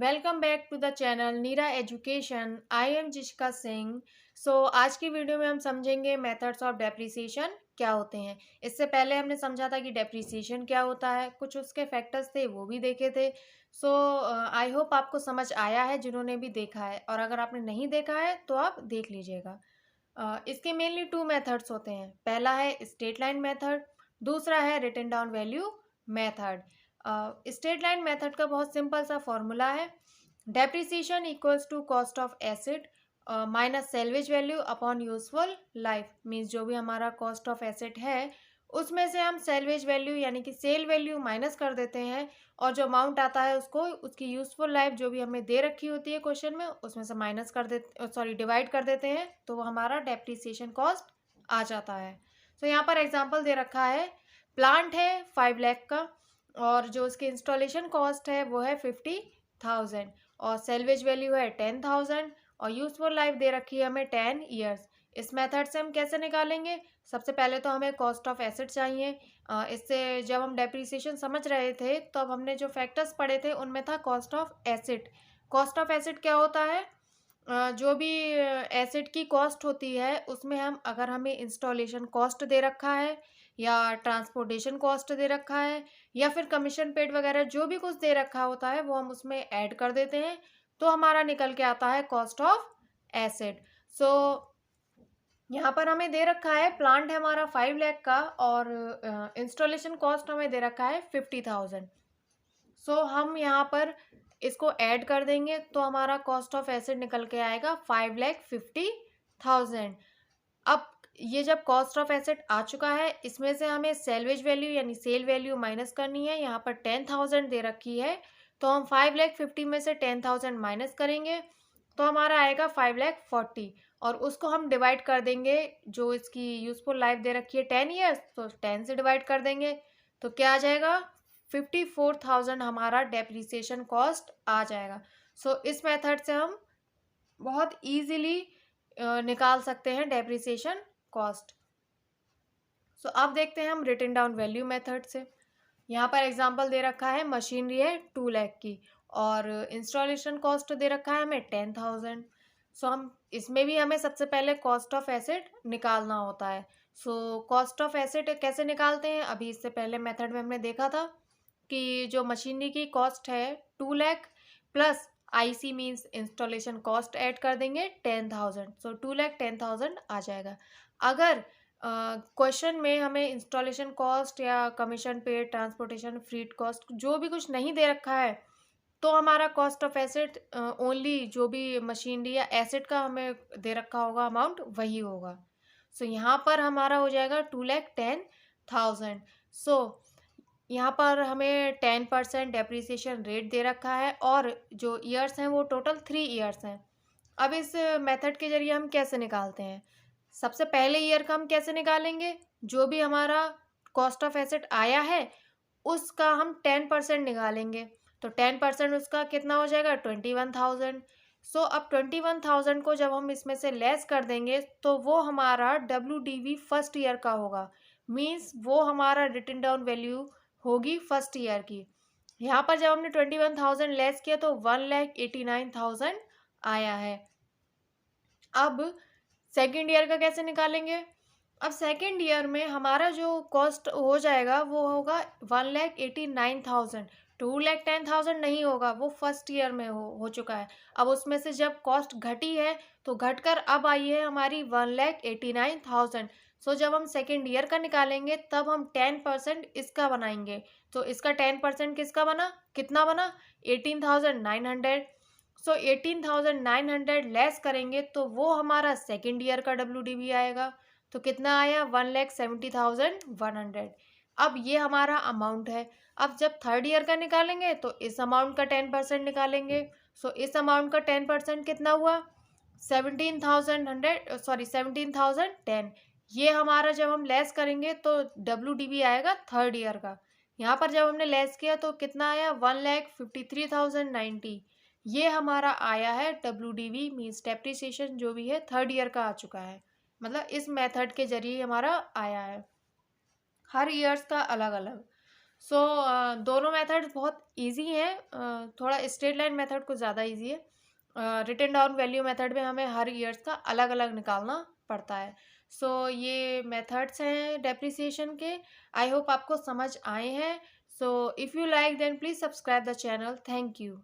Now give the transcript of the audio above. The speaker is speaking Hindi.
Welcome back to the channel Neera education. I am Jishika Singh. आज की वीडियो में हम समझेंगे मेथड्स ऑफ डेप्रिसिएशन क्या होते हैं। इससे पहले हमने समझा था कि डेप्रिसिएशन क्या होता है, कुछ उसके फैक्टर्स थे वो भी देखे थे। आई होप आपको समझ आया है जिन्होंने भी देखा है, और अगर आपने नहीं देखा है तो आप देख लीजिएगा। इसके मेनली टू मेथड्स होते हैं। पहला है स्ट्रेट लाइन मेथड, दूसरा है written down value method. Straight line method का बहुत सिंपल सा फॉर्मूला है, depreciation equals to cost of asset minus salvage value upon useful life. Means जो भी हमारा कॉस्ट ऑफ एसेट है उसमें से हम सेल्वेज वैल्यू यानी कि सेल वैल्यू माइनस कर देते हैं, और जो अमाउंट आता है उसको उसकी यूजफुल लाइफ जो भी हमें दे रखी होती है क्वेश्चन में उसमें से माइनस कर देते डिवाइड कर देते हैं, तो वो हमारा डेप्रिसिएशन कॉस्ट आ जाता है। यहाँ पर एग्जांपल दे रखा है, प्लांट है 5 लाख का और जो उसकी इंस्टॉलेशन कॉस्ट है वो है 50,000 और सेल्वेज वैल्यू है 10,000 और यूजफुल लाइफ दे रखी है हमें 10 ईयर्स। इस मेथड से हम कैसे निकालेंगे? सबसे पहले तो हमें कॉस्ट ऑफ एसेट चाहिए। इससे जब हम डेप्रिसिएशन समझ रहे थे तो अब हमने जो फैक्टर्स पढ़े थे उनमें था cost of asset. Cost of asset क्या होता है? जो भी एसेट की कॉस्ट होती है उसमें हम अगर हमें इंस्टॉलेशन कॉस्ट दे रखा है या ट्रांसपोर्टेशन कॉस्ट दे रखा है या फिर कमीशन पेड वगैरह जो भी कुछ दे रखा होता है वो हम उसमें ऐड कर देते हैं, तो हमारा निकल के आता है कॉस्ट ऑफ एसेट। सो यहाँ पर हमें दे रखा है प्लांट है हमारा 5 लाख का और इंस्टॉलेशन कॉस्ट हमें दे रखा है 50,000। हम यहाँ पर इसको ऐड कर देंगे तो हमारा कॉस्ट ऑफ एसेट निकल के आएगा 5,50,000। अब ये जब कॉस्ट ऑफ एसेट आ चुका है इसमें से हमें सेल्वेज वैल्यू यानी सेल वैल्यू माइनस करनी है। यहाँ पर 10,000 दे रखी है तो हम 5,50,000 में से 10,000 माइनस करेंगे तो हमारा आएगा 5,40,000 और उसको हम डिवाइड कर देंगे, जो इसकी यूजफुल लाइफ दे रखी है 10 ईयर्स तो 10 से डिवाइड कर देंगे तो क्या आ जाएगा 54,000 हमारा डेप्रिसिएशन कॉस्ट आ जाएगा। इस मेथड से हम बहुत इजीली निकाल सकते हैं डेप्रिसिएशन कॉस्ट। अब देखते हैं हम रिटन डाउन वैल्यू मेथड से। यहाँ पर एग्जांपल दे रखा है, मशीनरी है 2 लाख की और इंस्टॉलेशन कॉस्ट दे रखा है हमें 10,000। हम इसमें भी हमें सबसे पहले कॉस्ट ऑफ एसेट निकालना होता है। कॉस्ट ऑफ एसेट कैसे निकालते हैं? अभी इससे पहले मेथड में हमने देखा था कि जो मशीनरी की कॉस्ट है 2 lakh plus IC means installation cost add कर देंगे 10,000, 2,10,000 आ जाएगा। अगर क्वेश्चन में हमें इंस्टॉलेशन कॉस्ट या कमीशन पेड ट्रांसपोर्टेशन फ्रीट कॉस्ट जो भी कुछ नहीं दे रखा है तो हमारा कॉस्ट ऑफ एसेट ओनली जो भी मशीनरी या एसेट का हमें दे रखा होगा अमाउंट वही होगा। यहाँ पर हमारा हो जाएगा 2,10,000। यहाँ पर हमें 10% डेप्रिसिएशन रेट दे रखा है और जो ईयर्स हैं वो टोटल 3 ईयर्स हैं। अब इस मेथड के जरिए हम कैसे निकालते हैं? सबसे पहले ईयर का हम कैसे निकालेंगे? जो भी हमारा कॉस्ट ऑफ एसेट आया है उसका हम 10% निकालेंगे, तो 10% उसका कितना हो जाएगा 21,000। अब 21,000 को जब हम इसमें से लेस कर देंगे तो वो हमारा WDV फर्स्ट ईयर का होगा। मीन्स वो हमारा रिटन डाउन वैल्यू होगी फर्स्ट ईयर की। यहाँ पर जब हमने 21,000 लेस किया तो 1,89,000 आया है। अब सेकेंड ईयर का कैसे निकालेंगे? अब सेकेंड ईयर में हमारा जो कॉस्ट हो जाएगा वो होगा 1,89,000। 2,10,000 नहीं होगा, वो फर्स्ट ईयर में हो चुका है। अब उसमें से जब कॉस्ट घटी है तो घटकर अब आई है हमारी 1,89,000। जब हम सेकेंड ईयर का निकालेंगे तब हम 10% इसका बनाएंगे, तो इसका 10% किसका बना, कितना बना 18,900। 18,900 लेस करेंगे तो वो हमारा सेकेंड ईयर का WDV आएगा, तो कितना आया 1,70,100। अब ये हमारा अमाउंट है। अब जब थर्ड ईयर का निकालेंगे तो इस अमाउंट का 10% निकालेंगे। इस अमाउंट का 10% कितना हुआ 17,10। ये हमारा जब हम लेस करेंगे तो WDV आएगा थर्ड ईयर का। यहाँ पर जब हमने लेस किया तो कितना आया 1,53,090। ये हमारा आया है WDV मीन्स डेप्रिसिएशन जो भी है थर्ड ईयर का आ चुका है। मतलब इस मेथड के जरिए हमारा आया है, हर ईयर्स का अलग अलग। सो दोनों मेथड्स बहुत ईजी हैं। थोड़ा स्ट्रेट लाइन मेथड कुछ ज़्यादा ईजी है। रिटन डाउन वैल्यू मेथड में हमें हर ईयर्स का अलग अलग निकालना पड़ता है। सो ये मेथड्स हैं डेप्रिसिएशन के। आई होप आपको समझ आए हैं। So if you like then please subscribe the channel. Thank you.